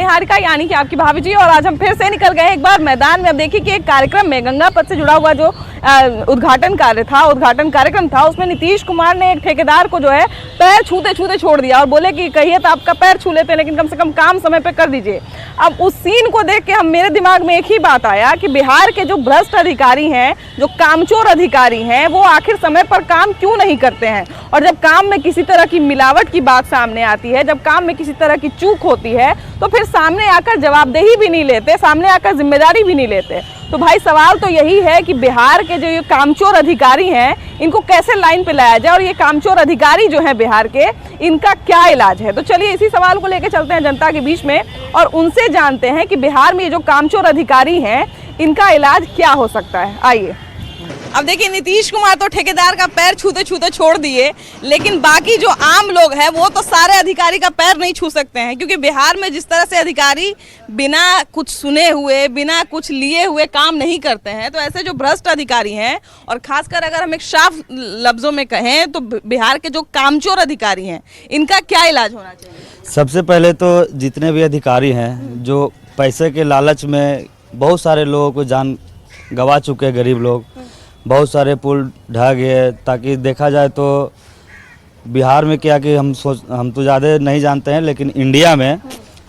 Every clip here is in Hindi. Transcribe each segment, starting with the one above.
निहारिका यानी कि आपकी भाभी जी, और आज हम फिर से निकल गए एक बार मैदान में। अब देखिए कि एक कार्यक्रम में गंगा पथ से जुड़ा हुआ जो उद्घाटन कार्यक्रम था, उसमें नीतीश कुमार ने एक ठेकेदार को जो है पैर छूते छूते छोड़ दिया और बोले कि कहिए तो आपका पैर छू लेते हैं, लेकिन कम से कम काम समय पे कर दीजिए। अब उस सीन को देख के मेरे दिमाग में एक ही बात आया कि बिहार के जो भ्रष्ट अधिकारी हैं, जो कामचोर अधिकारी हैं, वो आखिर समय पर काम क्यों नहीं करते हैं। और जब काम में किसी तरह की मिलावट की बात सामने आती है, जब काम में किसी तरह की चूक होती है, तो फिर सामने आकर जवाबदेही भी नहीं लेते, सामने आकर जिम्मेदारी भी नहीं लेते। तो भाई सवाल तो यही है कि बिहार के जो ये कामचोर अधिकारी हैं, इनको कैसे लाइन पे लाया जाए, और ये कामचोर अधिकारी जो हैं बिहार के, इनका क्या इलाज है। तो चलिए इसी सवाल को लेकर चलते हैं जनता के बीच में और उनसे जानते हैं कि बिहार में ये जो कामचोर अधिकारी हैं, इनका इलाज क्या हो सकता है। आइए। अब देखिए, नीतीश कुमार तो ठेकेदार का पैर छूते छूते छोड़ दिए, लेकिन बाकी जो आम लोग हैं वो तो सारे अधिकारी का पैर नहीं छू सकते हैं, क्योंकि बिहार में जिस तरह से अधिकारी बिना कुछ सुने हुए, बिना कुछ लिए हुए काम नहीं करते हैं, तो ऐसे जो भ्रष्ट अधिकारी हैं, और खासकर अगर हम एक साफ लफ्जों में कहें तो बिहार के जो कामचोर अधिकारी हैं, इनका क्या इलाज होना चाहिए। सबसे पहले तो जितने भी अधिकारी हैं जो पैसे के लालच में बहुत सारे लोगों को जान गंवा चुके हैं, गरीब लोग, बहुत सारे पुल ढह गए। ताकि देखा जाए तो बिहार में क्या कि हम तो ज़्यादा नहीं जानते हैं, लेकिन इंडिया में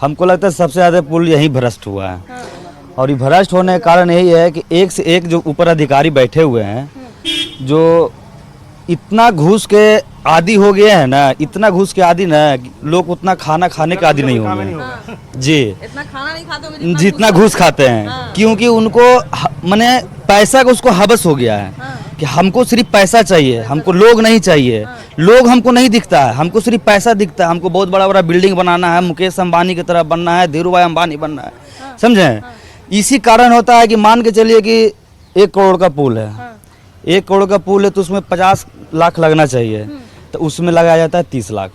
हमको लगता है सबसे ज़्यादा पुल यही भ्रष्ट हुआ है। और ये भ्रष्ट होने का कारण यही है कि एक से एक जो ऊपर अधिकारी बैठे हुए हैं, जो इतना घूस के आदी हो गए हैं ना, इतना घूस के आदी ना, लोग उतना खाना खाने के आदी नहीं होंगे जी, इतना खाना नहीं खाते होंगे जितना घूस खाते हैं। क्योंकि उनको माने पैसा का उसको हवस हो गया है कि हमको सिर्फ पैसा चाहिए, हमको लोग नहीं चाहिए। लोग हमको नहीं दिखता है, हमको सिर्फ पैसा दिखता है। हमको बहुत बड़ा बड़ा बिल्डिंग बनाना है, मुकेश अंबानी की तरह बनना है, धीरू भाई अंबानी बनना है, समझे। इसी कारण होता है कि मान के चलिए कि 1 करोड़ का पुल है, 1 करोड़ का पुल है तो उसमें 50 लाख लगना चाहिए, तो उसमें लगाया जाता है 30 लाख।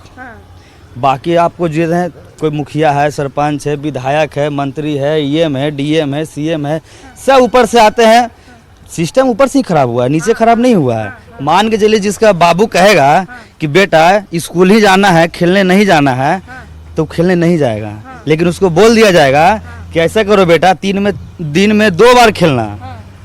बाकी आपको जो है कोई मुखिया है, सरपंच है, विधायक है, मंत्री है, ईएम है, डीएम है, सीएम है, सब ऊपर से आते हैं। सिस्टम ऊपर से ही खराब हुआ है, नीचे खराब नहीं हुआ है। मान के चलिए जिसका बाबू कहेगा कि बेटा स्कूल ही जाना है, खेलने नहीं जाना है, तो खेलने नहीं जाएगा। लेकिन उसको बोल दिया जाएगा कि ऐसा करो बेटा, दिन में 2 बार खेलना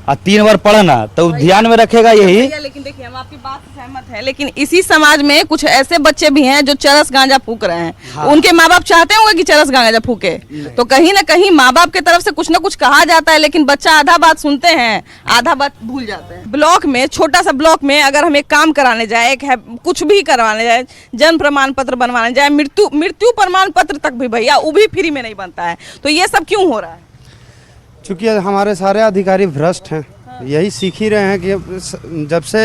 और 3 बार पढ़ना, तो ध्यान में रखेगा यही। लेकिन देखिए, हम आपकी बात से सहमत हैं, लेकिन इसी समाज में कुछ ऐसे बच्चे भी हैं जो चरस गांजा फूक रहे हैं। हाँ। उनके माँ बाप चाहते होंगे कि चरस गांजा फूके, तो कहीं ना कहीं माँ बाप की तरफ से कुछ ना कुछ कहा जाता है, लेकिन बच्चा आधा बात सुनते हैं, आधा बात भूल जाते हैं। ब्लॉक में, छोटा सा ब्लॉक में अगर हम एक काम कराने जाए, कुछ भी करवाने जाए, जन्म प्रमाण पत्र बनवाने जाए, मृत्यु प्रमाण पत्र तक भी भैया वो भी फ्री में नहीं बनता है। तो ये सब क्यों हो रहा है? चूँकि हमारे सारे अधिकारी भ्रष्ट हैं। यही सीख ही रहे हैं कि जब से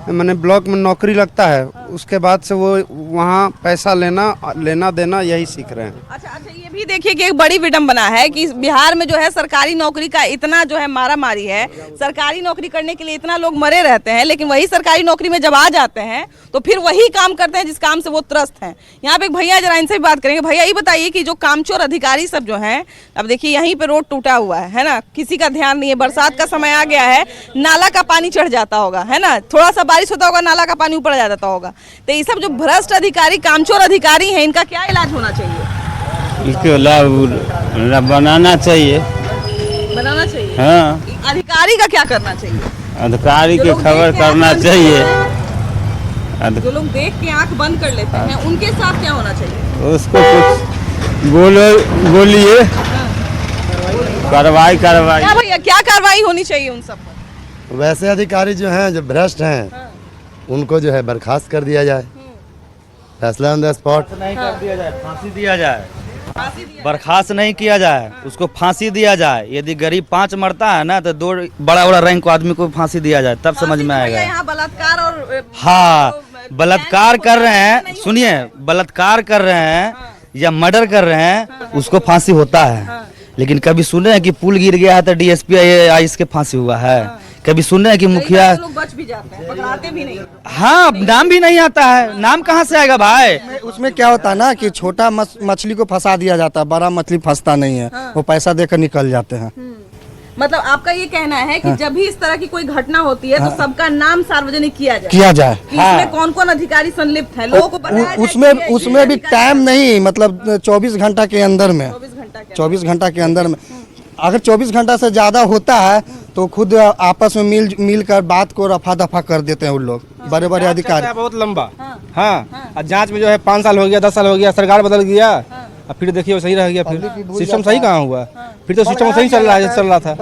मैंने ब्लॉक में नौकरी लगता है, उसके बाद से वो वहाँ पैसा लेना देना यही सीख रहे हैं। अच्छा, ये भी देखिए कि एक बड़ी विडंबना है कि बिहार में जो है सरकारी नौकरी का इतना जो है मारा मारी है, सरकारी नौकरी करने के लिए इतना लोग मरे रहते हैं, लेकिन वही सरकारी नौकरी में जब आ जाते हैं तो फिर वही काम करते हैं जिस काम से वो त्रस्त हैं। यहाँ पे एक भैया, जरा इनसे भी बात करेंगे। भैया ये बताइए कि जो कामचोर अधिकारी सब जो हैं, अब देखिए यहीं पे रोड टूटा हुआ है ना, किसी का ध्यान नहीं है, बरसात का समय आ गया है, नाला का पानी चढ़ जाता होगा, है ना, थोड़ा सा बारिश होता होगा, नाला का पानी ऊपर आ जाता होगा। तो ये सब जो भ्रष्ट अधिकारी, कामचोर अधिकारी हैं, इनका क्या इलाज होना चाहिए? इसको लाभ बनाना चाहिए। हाँ। अधिकारी का क्या करना चाहिए? अधिकारी की खबर करना चाहिए। जो लोग देख के आंख बंद कर लेते हैं, उनके साथ क्या होना चाहिए? उसको कुछ बोलिए, कार्रवाई। क्या भैया, क्या कार्रवाई होनी चाहिए उन सब पर? वैसे अधिकारी जो हैं, जो भ्रष्ट हैं, उनको जो है बर्खास्त कर दिया जाए, फैसला ऑन द स्पॉट नहीं कर दिया जाए, फांसी दिया जाए, बर्खास्त नहीं किया जाए, उसको फांसी दिया जाए। यदि गरीब 5 मरता है ना, तो 2 बड़ा बड़ा रैंक को आदमी को फांसी दिया जाए, तब समझ में आएगा। यहाँ बलात्कार और हाँ, बलात्कार कर रहे हैं, सुनिए, बलात्कार कर रहे हैं या मर्डर कर रहे हैं, उसको फांसी होता है। लेकिन कभी सुने हैं कि पुल गिर गया है तो डीएसपी इसके फांसी हुआ है? कभी सुने हैं कि मुखिया लोग बच भी जाते हैं, पकड़ाते भी नहीं। हाँ, नाम भी नहीं आता है, नाम कहाँ से आएगा भाई? उसमें क्या होता है ना कि छोटा मछली को फंसा दिया जाता है, बड़ा मछली फंसता नहीं है। वो पैसा देकर निकल जाते हैं। मतलब आपका ये कहना है कि जब भी इस तरह की कोई घटना होती है, तो सबका नाम सार्वजनिक किया जाए कि इसमें कौन कौन अधिकारी संलिप्त है, लोगों को बताया जाए। उसमें भी टाइम नहीं, मतलब 24 घंटा के अंदर में। घंटा के 24 घंटा के अंदर में। अगर 24 घंटा से ज़्यादा होता है तो खुद आपस में मिल कर बात को रफा दफा कर देते हैं उन लोग, बड़े बड़े अधिकारी। बहुत लंबा। हाँ, और जांच में जो है 5 साल हो गया, 10 साल हो गया, सरकार बदल गया, अब फिर देखिए वो सही रह गया, फिर सिस्टम सही कहाँ हुआ, फिर तो सिस्टम सही चल रहा था।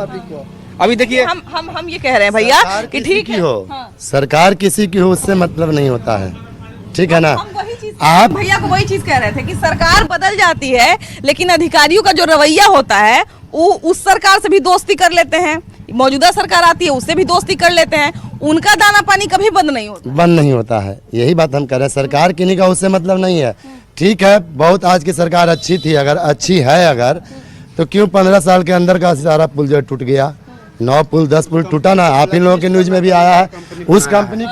अभी देखिए हम ये कह रहे हैं भैया कि ठीक है, सरकार किसी की हो उससे मतलब नहीं होता है, ठीक है ना। हम वही चीज आप भैया को वही चीज कह रहे थे कि सरकार बदल जाती है लेकिन अधिकारियों का जो रवैया होता है वो उस सरकार से भी दोस्ती कर लेते हैं, मौजूदा सरकार आती है उससे भी दोस्ती कर लेते हैं, उनका दाना पानी कभी बंद नहीं होता। बंद नहीं होता है, यही बात हम कह रहे हैं। सरकार किन्हीं का उससे मतलब नहीं है, ठीक है। बहुत आज की सरकार अच्छी थी, अगर अच्छी है अगर तो क्यों 15 साल के अंदर का सारा पुल जो टूट गया, 9 पुल 10 पुल टूटा ना। आप इन लोगों के न्यूज में भी आया है। उस कंपनी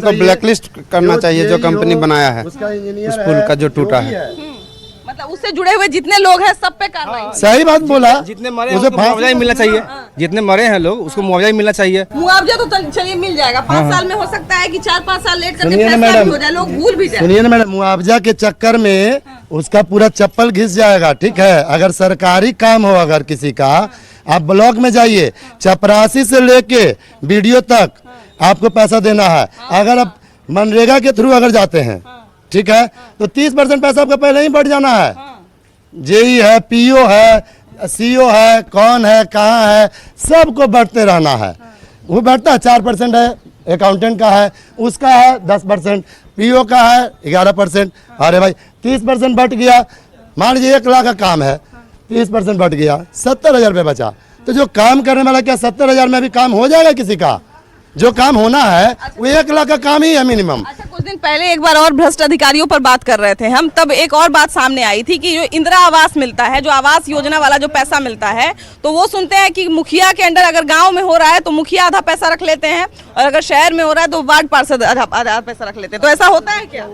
को ब्लैकलिस्ट करना चाहिए जो कंपनी बनाया है, उस पुल का जो टूटा है। मतलब उससे जुड़े हुए जितने लोग हैं सब पे कार्रवाई। सही बात बोला। जितने मरे हैं उसको मुआवजा ही मिलना चाहिए, जितने मरे हैं लोग उसको मुआवजा ही मिलना चाहिए। मुआवजा तो चलिए मिल जाएगा, 5 साल में हो सकता है कि 4-5 साल लेट करके फैसला भी हो जाए, लोग भूल भी जाए। सुनिए ना मैडम, मुआवजा के चक्कर में उसका पूरा चप्पल घिस जाएगा, ठीक है। अगर सरकारी काम हो अगर किसी का, आप ब्लॉक में जाइए, चपरासी से लेके बीडीओ तक आपको पैसा देना है। अगर आप मनरेगा के थ्रू अगर जाते हैं, ठीक है, तो 30% पैसा आपका पहले ही बढ़ जाना है। जेई है, पीओ है, सीओ है, कौन है, कहाँ है, सबको बढ़ते रहना है। वो बढ़ता है, 4% है अकाउंटेंट का है, उसका है 10%, पीओ का है 11%। अरे भाई 30% बढ़ गया, मान लीजिए 1 लाख का काम है, 30% बढ़ गया, 70,000 रुपये बचा। तो जो काम करने वाला क्या 70,000 में भी काम हो जाएगा किसी का? जो काम होना है वो 1 लाख का काम ही है मिनिमम। अच्छा, कुछ दिन पहले एक बार और भ्रष्ट अधिकारियों पर बात कर रहे थे हम, तब एक और बात सामने आई थी कि जो इंदिरा आवास मिलता है, जो आवास योजना वाला जो पैसा मिलता है, तो वो सुनते हैं कि मुखिया के अंडर अगर गांव में हो रहा है तो मुखिया आधा पैसा रख लेते हैं, और अगर शहर में हो रहा है तो वार्ड पार्षद आधा पैसा रख लेते हैं। तो ऐसा होता है क्या?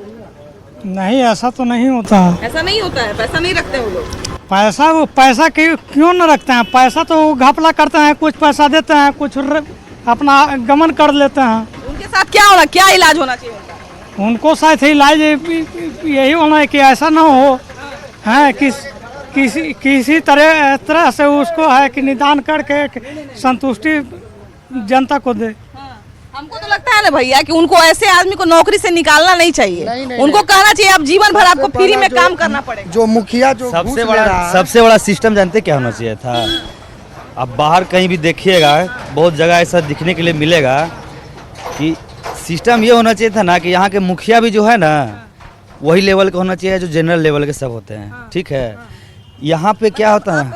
नहीं, ऐसा तो नहीं होता है। ऐसा नहीं होता है, पैसा नहीं रखते वो लोग। पैसा क्यों न रखते हैं? पैसा तो घपला करते हैं, कुछ पैसा देते हैं, कुछ अपना गमन कर लेते हैं। उनके साथ क्या होना, क्या इलाज होना चाहिए उनका? उनको शायद इलाज यही होना है कि ऐसा ना हो, है किसी तरह से उसको है कि निदान करके संतुष्टि जनता को दे। हमको तो लगता है ना भैया कि उनको ऐसे आदमी को नौकरी से निकालना नहीं चाहिए। उनको कहना चाहिए आप जीवन भर आपको फ्री में काम करना पड़ेगा। जो मुखिया जो सबसे बड़ा सिस्टम जानते क्या होना चाहिए था? अब बाहर कहीं भी देखिएगा, बहुत जगह ऐसा दिखने के लिए मिलेगा कि सिस्टम ये होना चाहिए था ना कि यहाँ के मुखिया भी जो है ना वही लेवल का होना चाहिए जो जनरल लेवल के सब होते हैं, ठीक है। यहाँ पे क्या होता है,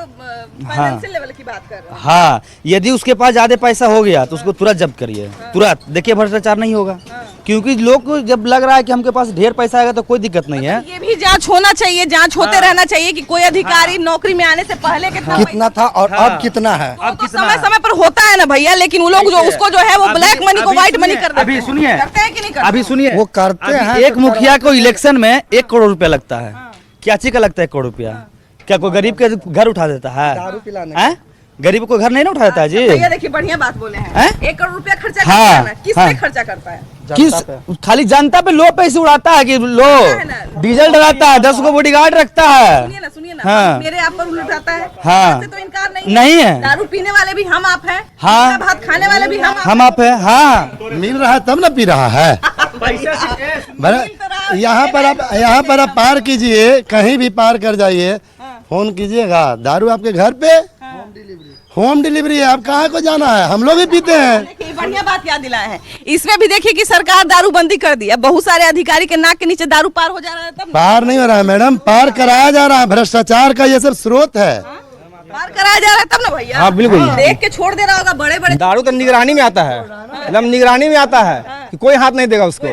फाइनेंशियल लेवल की बात कर रहे हैं। हाँ, यदि उसके पास ज्यादा पैसा हो गया तो उसको तुरंत जब्त करिए, तुरंत। देखिए भ्रष्टाचार नहीं होगा, क्योंकि लोग को जब लग रहा है कि हमके पास ढेर पैसा आएगा तो कोई दिक्कत नहीं है। ये भी जांच होना चाहिए, जांच होते रहना चाहिए कि कोई अधिकारी नौकरी में आने से पहले कितना था और अब कितना है। अब तो समय समय पर होता है ना भैया, लेकिन वो लोग जो उसको जो है वो ब्लैक मनी को व्हाइट मनी कर देते हैं। अभी सुनिए, करते हैं कि नहीं करते? अभी सुनिए, वो करते हैं। एक मुखिया को इलेक्शन में 1 करोड़ रुपया लगता है। क्या चीज का लगता है 1 करोड़ रुपया? क्या कोई गरीब के घर उठा देता है? दारू पिलाने हैं? गरीब को घर नहीं ना उठा देता है जी। भैया देखिए बढ़िया बात बोले हैं, हैं? 1 करोड़ रुपया खर्चा हाँ, करता है ना, किस हाँ। पे खर्चा करता है? किस खाली जनता पे लो पैसे उड़ाता है कि लो ना। डीजल डलाता है, 10 को बॉडीगार्ड रखता है। सुनिए ना, हाँ। मेरे आप पर उठाता है, हाँ। इससे तो इनकार नहीं है। दारू पीने वाले भी हम आप हैं, हाँ। भात खाने वाले भी हम आप है। हाँ, मिल रहा है तब ना पी रहा है। यहाँ पर आप पार कीजिए, कहीं भी पार कर जाइए, फोन कीजिएगा, दारू आपके घर पे होम डिलीवरी है। आप कहाँ को जाना है? हम लोग भी पीते हैं। देखिए बढ़िया बात याद दिलाए हैं। इसमें भी देखिए कि सरकार दारूबंदी कर दी है, बहुत सारे अधिकारी के नाक के नीचे दारू पार हो जा रहा है। तब पार नहीं हो रहा है मैडम, पार कराया जा रहा है। भ्रष्टाचार का ये सब स्रोत है। पार कराया जा रहा है तब ना भैया। हाँ, बिल्कुल। देख के छोड़ दे रहा होगा बड़े बड़े। दारू तो निगरानी में आता है, एकदम निगरानी में आता है कि कोई हाथ नहीं देगा उसको,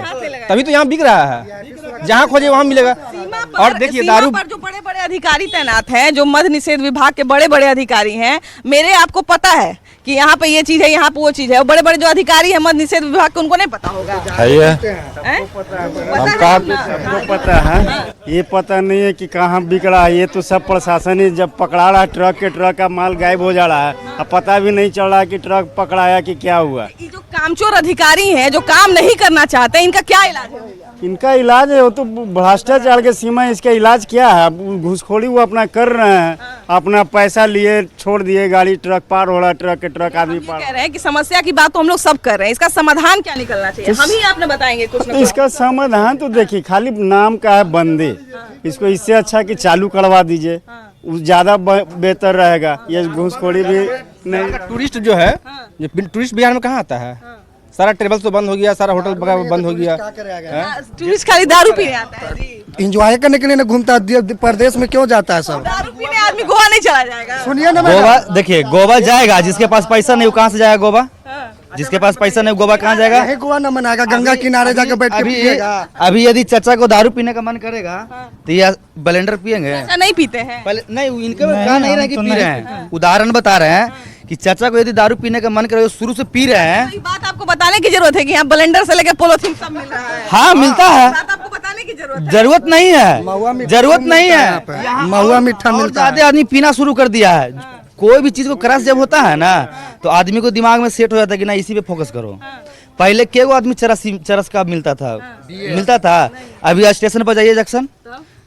तभी तो यहाँ बिक रहा है। जहाँ खोजे वहाँ मिलेगा। और देखिए दारू पर जो बड़े बड़े अधिकारी तैनात हैं, जो मद्य निषेध विभाग के बड़े बड़े अधिकारी हैं, मेरे आपको पता है कि यहाँ पे ये चीज है, यहाँ पे वो चीज है। और बड़े बड़े जो अधिकारी हैं मद्य निषेध विभाग के, उनको नहीं पता होगा। हमको पता है, ये पता नहीं है कि कहाँ बिक रहा है। ये तो सब प्रशासन ही जब पकड़ा रहा है, ट्रक का माल गायब हो जा रहा है, अब पता भी नहीं चल रहा कि ट्रक पकड़ाया कि क्या हुआ। ये जो कामचोर अधिकारी हैं, जो काम नहीं करना चाहते, इनका क्या इलाज है? इनका इलाज है, वो तो भ्रष्टाचार के सीमा, इसका इलाज क्या है? अब घूसखोरी वो अपना कर रहे हैं, अपना पैसा लिए छोड़ दिए, गाड़ी ट्रक पार हो रहा, ट्रक के ट्रक आदमी ये पार। कह रहे हैं कि समस्या की बात तो हम लोग सब कर रहे हैं, इसका समाधान क्या निकलना चाहिए? हम ही आपने बताएंगे कुछ तो इसका समाधान तो देखिए, खाली नाम का है बंदे, इसको इससे अच्छा कि चालू करवा दीजिए, ज्यादा बेहतर रहेगा। ये घूसखोरी भी नहीं। टूरिस्ट जो है, ये टूरिस्ट बिहार में कहाँ आता है? सारा ट्रेवल्स तो बंद हो गया, सारा होटल बंद हो गया। टूरिस्ट खाली दारू पीने आता है जी। इंजॉय करने के लिए ना घूमता है, प्रदेश में क्यों जाता है सब? दारू पीने आदमी गोवा नहीं चला जाएगा। सुनिए ना गोवा देखिए, गोवा जाएगा जिसके पास पैसा नहीं, वो कहाँ से जाएगा गोवा? जिसके पास पैसा नहीं गोवा कहाँ जाएगा? यही गोवा न मनाएगा, गंगा किनारे जाकर बैठ के पिएगा। अभी यदि चाचा को दारू पीने का मन करेगा तो ये ब्लेंडर पियेंगे? ऐसा नहीं पीते हैं। पहले नहीं, इनके में कहा नहीं रहा कि पी रहे हैं, उदाहरण बता रहे हैं कि चाचा को यदि दारू पीने का मन करे, शुरू से पी रहे हैं। ये बात आपको बताने की जरूरत है कि यहाँ ब्लेंडर से लेकर पोलोथीन सब मिल रहा है। हाँ मिलता है, बात आपको बताने की जरूरत है। जरूरत नहीं महुआ है, मीठा जरूरत मिलता नहीं है है। यहाँ पे। महुआ मीठा और मिलता है। ज्यादा आदमी पीना शुरू कर दिया है। कोई भी चीज को क्रश जब होता है ना, तो आदमी को दिमाग में सेट हो जाता है कि ना इसी पे फोकस करो। पहले के वो आदमी चरस का मिलता था। अभी स्टेशन पर जाइए जंक्शन,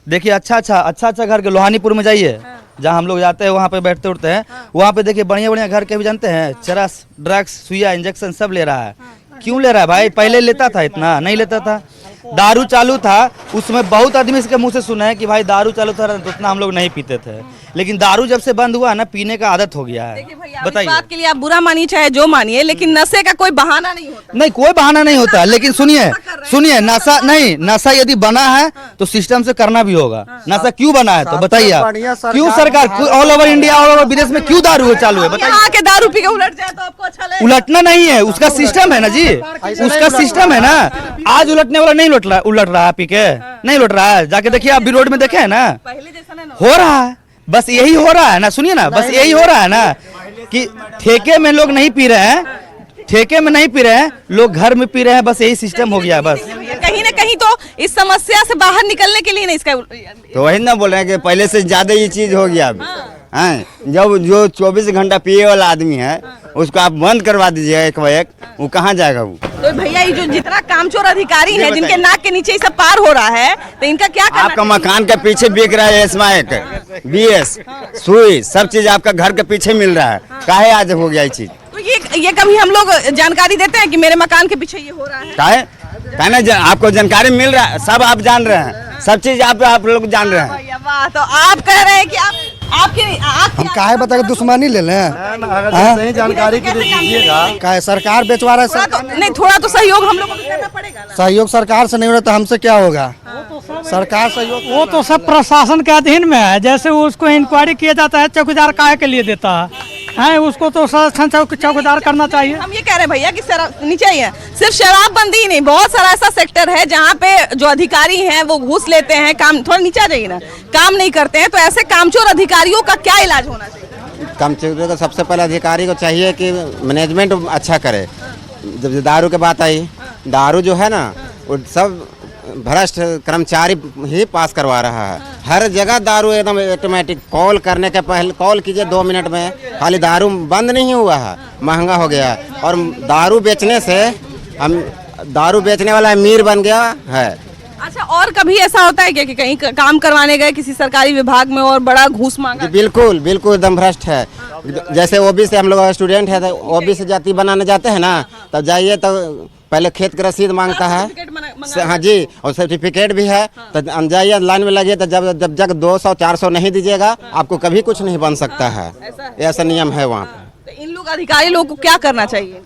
देखिए अच्छा घर के लोहानीपुर में जाइए, जहाँ हम लोग जाते हैं, वहाँ पे बैठते उठते हैं, वहाँ पे देखिए बढ़िया घर के भी जानते हैं, चरस, ड्रग्स, सुइया, इंजेक्शन सब ले रहा है। क्यों ले रहा है भाई? पहले लेता था, इतना नहीं लेता था। दारू चालू था, उसमें बहुत आदमी इसके मुंह से सुना है कि भाई दारू चालू था तो उतना हम लोग नहीं पीते थे, लेकिन दारू जब से बंद हुआ ना, पीने का आदत हो गया है। बताइए, बात के लिए आप बुरा मानिए चाहे जो मानिए, लेकिन नशे का कोई बहाना नहीं होता। नहीं, कोई बहाना नहीं होता, लेकिन सुनिए नशा नहीं, नशा यदि बना है तो सिस्टम से करना भी होगा। नशा क्यों बना है तो बताइए आप, क्यों सरकार all over India, all over विदेश में क्यों दारू चालू है? बताइए। यहाँ के दारू पी के उलट जाए तो आपको अच्छा लगेगा? उलटना नहीं है, उसका सिस्टम है ना जी, उसका सिस्टम है ना। आज उलटने वाला नहीं उलट रहा है, पी के नहीं उलट रहा है। जाके देखिए, आप भी रोड में देखे है ना, पहले जैसा ना हो रहा है, बस यही हो रहा है ना। सुनिए ना, बस यही हो रहा है ना कि ठेके में लोग नहीं पी रहे हैं, ठेके में नहीं पी रहे हैं, लोग घर में पी रहे हैं, बस यही सिस्टम हो गया। बस कहीं ना कहीं तो इस समस्या से बाहर निकलने के लिए नहीं इसका तो वही ना बोल रहे हैं कि पहले से ज्यादा ये चीज हो गया अभी। हैं जब जो 24 घंटा पिए वाला आदमी है, उसको आप बंद करवा दीजिए एक व एक, वो कहाँ जाएगा वो? तो भैया ये जो जितना कामचोर अधिकारी है, जिनके नाक के नीचे ये सब पार हो रहा है, तो इनका क्या करना आपका चाहिए? मकान के पीछे बिक रहा है स्माइक, BS, सुई, सब चीज आपका घर के पीछे मिल रहा है। काहे आज हो गया ये चीज? तो ये कभी हम लोग जानकारी देते हैं कि मेरे मकान के पीछे ये हो रहा है? काहे आपको जानकारी मिल रहा है, सब आप जान रहे हैं, सब चीज आप लोग जान रहे हैं। भैया वाह, तो आप कह रहे हैं कि आपके हम काहे बता के दुश्मनी ले लें? सही जानकारी के दीजिएगा। काहे सरकार बेचवा रहा है? थोड़ा तो सहयोग हम लोग को भी करना पड़ेगा ना। सहयोग सरकार से नहीं हो रहा तो हमसे क्या होगा? सरकार सहयोग वो तो सब प्रशासन के अधीन में है। जैसे उसको इंक्वायरी किया जाता है, चौकीदार काहे के लिए देता है, उसको तो चौकीदार करना चाहिए। हम ये कह रहे हैं भैया कि नीचे ही है, सिर्फ शराबबंदी ही नहीं, बहुत सारा ऐसा सेक्टर है जहाँ पे जो अधिकारी हैं वो घूस लेते हैं, काम थोड़ा नीचे आ जाइए ना, काम नहीं करते हैं। तो ऐसे कामचोर अधिकारियों का क्या इलाज होना चाहिए? कामचोर को सबसे पहले अधिकारी को चाहिए कि मैनेजमेंट अच्छा करे। जब दारू की बात आई, दारू जो है ना, वो सब भ्रष्ट कर्मचारी ही पास करवा रहा है। हर जगह दारू एकदम ऑटोमेटिक, कॉल करने के पहले कॉल कीजिए 2 मिनट में, खाली दारू बंद नहीं हुआ है, महंगा हो गया। और दारू बेचने से हम दारू बेचने वाला अमीर बन गया है। अच्छा, और कभी ऐसा होता है क्या कि कहीं काम करवाने गए किसी सरकारी विभाग में और बड़ा घूस मांगा? बिल्कुल एकदम भ्रष्ट है। जैसे OBC हम लोग स्टूडेंट है, तो OBC जाति बनाने जाते हैं ना, तब जाइए तो पहले खेत की रसीद मांगता है। हाँ जी, और सर्टिफिकेट भी है। तो जाइए लाइन में लगिए, तो जब 200-400 नहीं दीजिएगा, आपको कभी कुछ नहीं बन सकता है। ऐसा नियम है वहाँ पे। तो इन लोग अधिकारी लोगों को क्या करना चाहिए?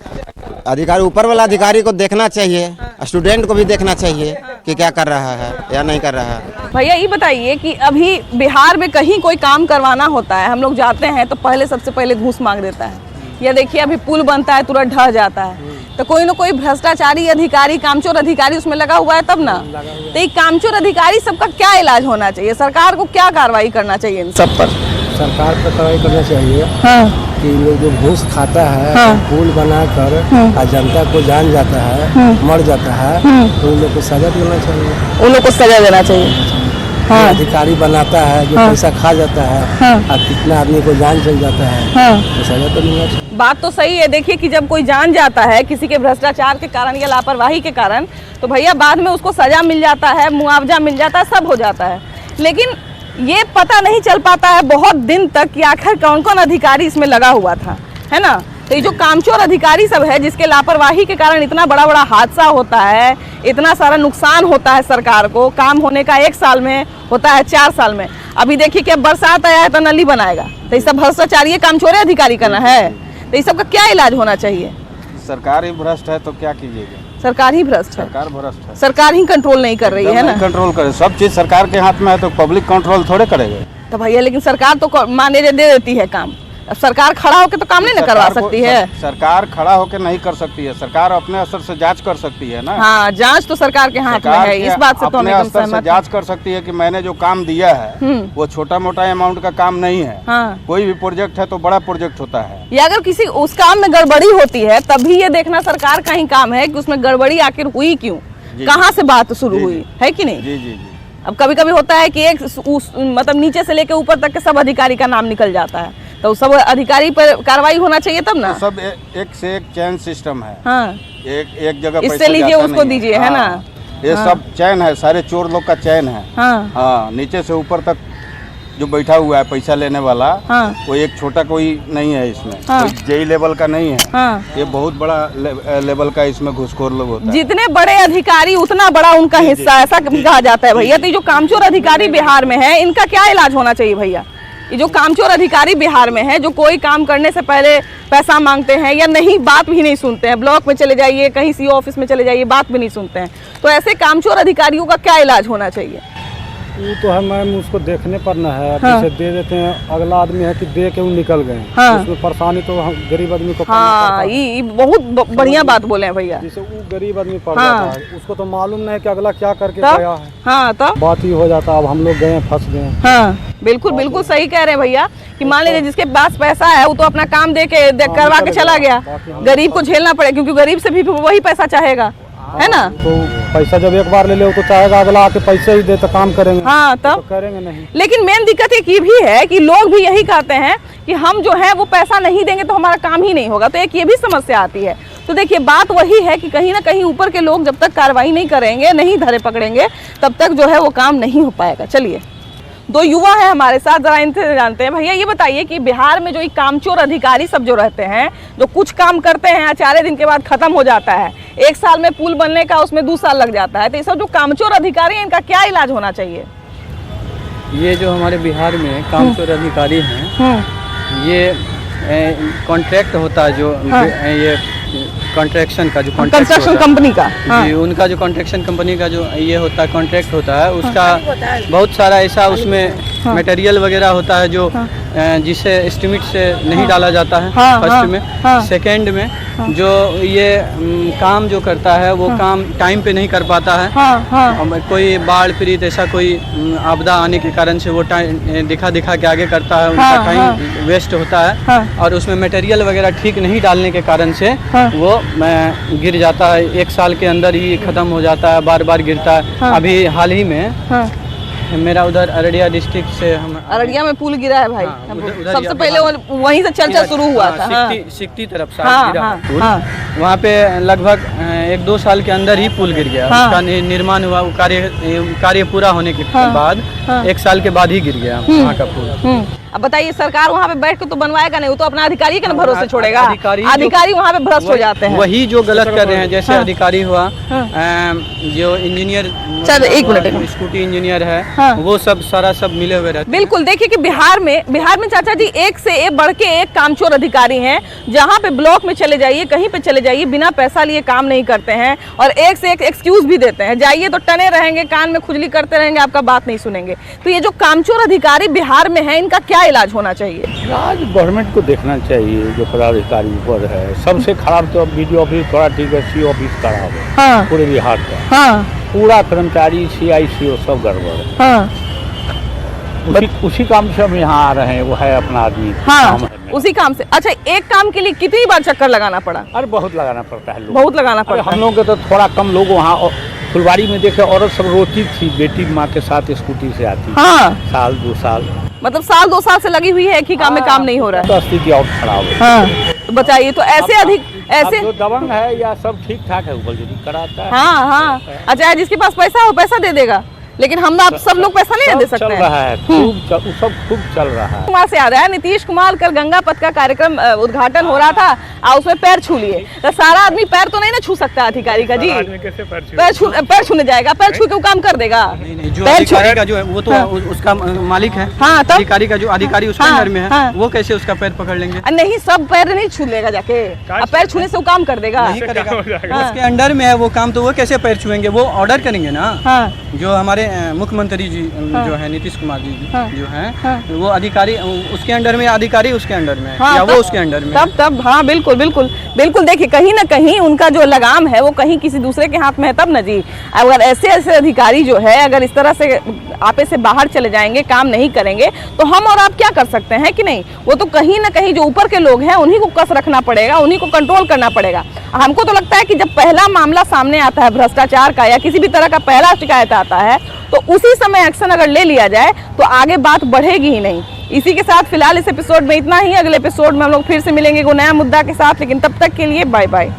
अधिकारी, ऊपर वाला अधिकारी को देखना चाहिए, स्टूडेंट को भी देखना चाहिए कि क्या कर रहा है या नहीं कर रहा है। भैया ये बताइए कि अभी बिहार में कहीं कोई काम करवाना होता है, हम लोग जाते हैं तो पहले सबसे पहले घूस मांग देता है, या देखिए अभी पुल बनता है तुरंत ढह जाता है। तो कोई ना कोई भ्रष्टाचारी अधिकारी, कामचोर अधिकारी उसमें लगा हुआ है तब ना। तो ये कामचोर अधिकारी सबका क्या इलाज होना चाहिए? सरकार को क्या कार्रवाई करना चाहिए इन सब पर? सरकार पर कार्रवाई करना चाहिए। कि लोग जो घूस खाता है, पुल बनाकर और जनता को जान जाता है, मर जाता है, तो उन लोग को सजा देना चाहिए। उन लोग को सजा देना चाहिए। जो अधिकारी बनाता है, जो पैसा खा जाता है, और कितना आदमी को जान चल जाता है, तो सजा तो नहीं है। बात तो सही है। देखिए कि जब कोई जान जाता है किसी के भ्रष्टाचार के कारण या लापरवाही के कारण, तो भैया बाद में उसको सजा मिल जाता है, मुआवजा मिल जाता है, सब हो जाता है। लेकिन ये पता नहीं चल पाता है बहुत दिन तक कि आखिर कौन कौन अधिकारी इसमें लगा हुआ था, है ना। तो ये जो कामचोर अधिकारी सब है, जिसके लापरवाही के कारण इतना बड़ा बड़ा हादसा होता है, इतना सारा नुकसान होता है सरकार को, काम होने का 1 साल में होता है 4 साल में। अभी देखिए कि अब बरसात आया है तो नली बनाएगा, तो ये सब भ्रष्टाचारी कामचोरे अधिकारी करना है। तो इस सब का क्या इलाज होना चाहिए? सरकार ही भ्रष्ट है तो क्या कीजिएगा? सरकार ही भ्रष्ट है, सरकार भ्रष्ट है, सरकार ही कंट्रोल नहीं कर रही है ना। कंट्रोल करे, सब चीज सरकार के हाथ में है तो पब्लिक कंट्रोल थोड़े करेगा। तो भैया लेकिन सरकार तो माने दे देती है काम, अब सरकार खड़ा होकर तो काम नहीं ना करवा सकती है। सरकार खड़ा होकर नहीं कर सकती है, सरकार अपने असर से जांच कर सकती है ना। हाँ, जांच तो सरकार के हाथ में है, इस बात से तो हम एकदम अपने असर से जांच कर सकती है कि मैंने जो काम दिया है वो छोटा मोटा अमाउंट का काम नहीं है। हाँ। कोई भी प्रोजेक्ट है तो बड़ा प्रोजेक्ट होता है। या अगर किसी उस काम में गड़बड़ी होती है तभी ये देखना सरकार का ही काम है कि उसमें गड़बड़ी आखिर हुई क्यों, कहाँ से बात शुरू हुई, है कि नहीं। जी जी जी। अब कभी कभी होता है कि एक मतलब नीचे से लेके ऊपर तक के सब अधिकारी का नाम निकल जाता है, तो सब अधिकारी पर कार्रवाई होना चाहिए तब ना। तो सब एक से एक चैन सिस्टम है। हाँ। एक जगह इससे लीजिए उसको दीजिए, है ना। ये सब चैन है, सारे चोर लोग का चैन है। हाँ, नीचे से ऊपर तक जो बैठा हुआ है पैसा लेने वाला, वो एक छोटा कोई नहीं है इसमें, कोई जेई लेवल का नहीं है। ये बहुत बड़ा लेवल का इसमें घुसखोर लोग होता है। जितने बड़े अधिकारी उतना बड़ा उनका हिस्सा, ऐसा कहा जाता है भैया। तो ये जो कामचोर अधिकारी बिहार में है, इनका क्या इलाज होना चाहिए भैया? ये जो कामचोर अधिकारी बिहार में है, जो कोई काम करने से पहले पैसा मांगते हैं या नहीं, बात भी नहीं सुनते हैं, ब्लॉक में चले जाइए, कहीं सीओ ऑफिस में चले जाइए, बात भी नहीं सुनते हैं, तो ऐसे कामचोर अधिकारियों का क्या इलाज होना चाहिए? वो तो है मैम, उसको देखने पर न है। जैसे दे देते हैं, अगला आदमी है कि दे के वो निकल गए, उसमें परेशानी तो गरीब आदमी को। हाँ, ये बहुत बढ़िया बात बोले हैं भैया। जैसे वो गरीब आदमी पड़ जाता है, उसको तो मालूम नहीं कि अगला क्या करके गया है। हाँ, तो बात ही हो जाता है, अब हम लोग गए फंस गए। हाँ, बिल्कुल बिल्कुल सही कह रहे हैं भैया कि मान लीजिए जिसके पास पैसा है वो तो अपना काम दे के करवा के चला गया, गरीब को झेलना पड़े, क्योंकि गरीब से भी वही पैसा चाहेगा, है ना। तो पैसा जब एक बार ले ले तो चाहेगा अगला आके पैसे ही दे तो काम करेंगे। हाँ, तब तो करेंगे नहीं। लेकिन मेन दिक्कत एक ये भी है कि लोग भी यही कहते हैं कि हम जो है वो पैसा नहीं देंगे तो हमारा काम ही नहीं होगा, तो एक ये भी समस्या आती है। तो देखिए बात वही है कि कहीं ना कहीं ऊपर के लोग जब तक कार्रवाई नहीं करेंगे, नहीं धरे पकड़ेंगे, तब तक जो है वो काम नहीं हो पाएगा। चलिए, 2 युवा है हमारे साथ, जरा इनसे जानते हैं। भैया ये बताइए कि बिहार में जो ये कामचोर अधिकारी सब जो रहते हैं, जो कुछ काम करते हैं 4 दिन के बाद खत्म हो जाता है, 1 साल में पुल बनने का उसमें 2 साल लग जाता है, तो ये सब जो कामचोर अधिकारी हैं इनका क्या इलाज होना चाहिए? ये जो हमारे बिहार में कामचोर अधिकारी हैं, ये कॉन्ट्रैक्ट होता है, जो ये कॉन्ट्रैक्शन का जो कंस्ट्रक्शन कंपनी का, जी, उनका जो कॉन्ट्रैक्शन कंपनी का जो ये होता है कॉन्ट्रैक्ट होता है, उसका बहुत सारा ऐसा उसमें मटेरियल वगैरह होता है जो जिसे एस्टिमेट से नहीं डाला जाता है फर्स्ट में। सेकंड में जो ये काम जो करता है वो काम टाइम पे नहीं कर पाता है। कोई बाढ़ पीड़ित ऐसा कोई आपदा आने के कारण से वो टाइम दिखा के आगे करता है, उनका टाइम वेस्ट होता है, और उसमें मटेरियल वगैरह ठीक नहीं डालने के कारण से वो गिर जाता है, 1 साल के अंदर ही ख़त्म हो जाता है, बार बार गिरता है। अभी हाल ही में मेरा उधर अररिया डिस्ट्रिक्ट से, हम अररिया में पुल गिरा है भाई। उधर सबसे पहले वहीं से चर्चा शुरू हुआ था। सिकटी तरफ से गिरा पुल, वहाँ पे लगभग 1-2 साल के अंदर ही पुल गिर गया। उसका निर्माण हुआ, वो कार्य पूरा होने के बाद 1 साल के बाद ही गिर गया वहाँ का पुल। अब बताइए, सरकार वहाँ पे बैठ के तो बनवाएगा नहीं, वो तो अपना अधिकारी के ना भरोसे छोड़ेगा। अधिकारी वहाँ पे भ्रष्ट हो जाते हैं, वही जो गलत कर रहे हैं। जैसे अधिकारी हुआ, जो इंजीनियर, चल 1 मिनट, स्कूटी इंजीनियर है, वो सब सारा सब मिले हुए रहते हैं। बिल्कुल, देखिए कि बिहार में चाचा जी एक से एक बढ़ के एक कामचोर अधिकारी हैं, जहाँ पे ब्लॉक में चले जाइए, कहीं पे चले जाइए, बिना पैसा लिए काम नहीं करते हैं, और एक से एक एक्सक्यूज भी देते हैं। जाइए तो टने रहेंगे, कान में खुजली करते रहेंगे, आपका बात नहीं सुनेंगे। तो ये जो कामचोर अधिकारी बिहार में है, इनका क्या इलाज होना चाहिए? आज गवर्नमेंट को देखना चाहिए, जो पदाधिकारी ऊपर है। सबसे खराब तो बीडीओ ऑफिस थोड़ा ठीक है, सी ऑफिस खराब है पूरे बिहार का। पूरा कर्मचारी CICO सब गड़बड़ है। उसी काम से हम यहाँ आ रहे हैं, वो है अपना आदमी। काम है उसी काम से। अच्छा, एक काम के लिए कितनी बार चक्कर लगाना पड़ा? अरे बहुत लगाना पड़ता है, बहुत लगाना पड़ता है। हम लोग के तो थोड़ा कम लोग वहाँ फुलवाड़ी में देखे औरत सब रोती थी, बेटी माँ के साथ स्कूटी से आती थी। हाँ। साल 2 साल, मतलब साल 2 साल से लगी हुई है, एक ही काम में काम नहीं हो रहा है। तो स्थिति और खराब है। हाँ। तो बताइए, तो ऐसे ऐसे जो दबंग है या सब ठीक ठाक है, ऊपर जो कराता है। हाँ हाँ, अच्छा, जिसके पास पैसा हो पैसा दे देगा, लेकिन हम आप सब लोग पैसा नहीं दे सकते चल हैं। रहा है, सब खूब चल रहा है। कुमार से याद आया, नीतीश कुमार कल गंगा पथ का कार्यक्रम उद्घाटन हो रहा था और उसमें पैर छू लिए। तो सारा आदमी पैर तो नहीं ना छू सकता अधिकारी का जी, पैर छूने जाएगा, पैर छू के वो काम कर देगा। नहीं, जो अधिकारी का जो है वो तो उसका मालिक है। हाँ, तब अधिकारी का जो अधिकारी उसके अंदर में है, वो कैसे उसका पैर पकड़ लेंगे? नहीं, सब पैर नहीं छू लेगा जाके, अब पैर छूने से वो काम कर देगा। नहीं करेगा, उसके अंडर में है वो काम, तो वो कैसे पैर छुएंगे? वो ऑर्डर करेंगे ना। जो हमारे मुख्यमंत्री जी जो है नीतीश कुमार जी जो है, वो अधिकारी उसके अंडर में, अधिकारी उसके अंडर में या वो उसके अंडर में? तब हाँ, बिल्कुल बिल्कुल बिल्कुल। देखिए, कहीं ना कहीं उनका जो लगाम है वो कहीं किसी दूसरे के हाथ में है, तब ना जी। अगर ऐसे अधिकारी जो है अगर इस तरह से आपे से बाहर चले जाएंगे, काम नहीं करेंगे, तो हम और आप क्या कर सकते हैं कि नहीं? वो तो कहीं ना कहीं जो ऊपर के लोग हैं उन्हीं को कस रखना पड़ेगा, उन्हीं को कंट्रोल करना पड़ेगा। हमको तो लगता है कि जब पहला मामला सामने आता है भ्रष्टाचार का या किसी भी तरह का पहला शिकायत आता है, तो उसी समय एक्शन अगर ले लिया जाए तो आगे बात बढ़ेगी ही नहीं। इसी के साथ फिलहाल इस एपिसोड में इतना ही। अगले एपिसोड में हम लोग फिर से मिलेंगे कोई नया मुद्दा के साथ, लेकिन तब तक के लिए बाय बाय।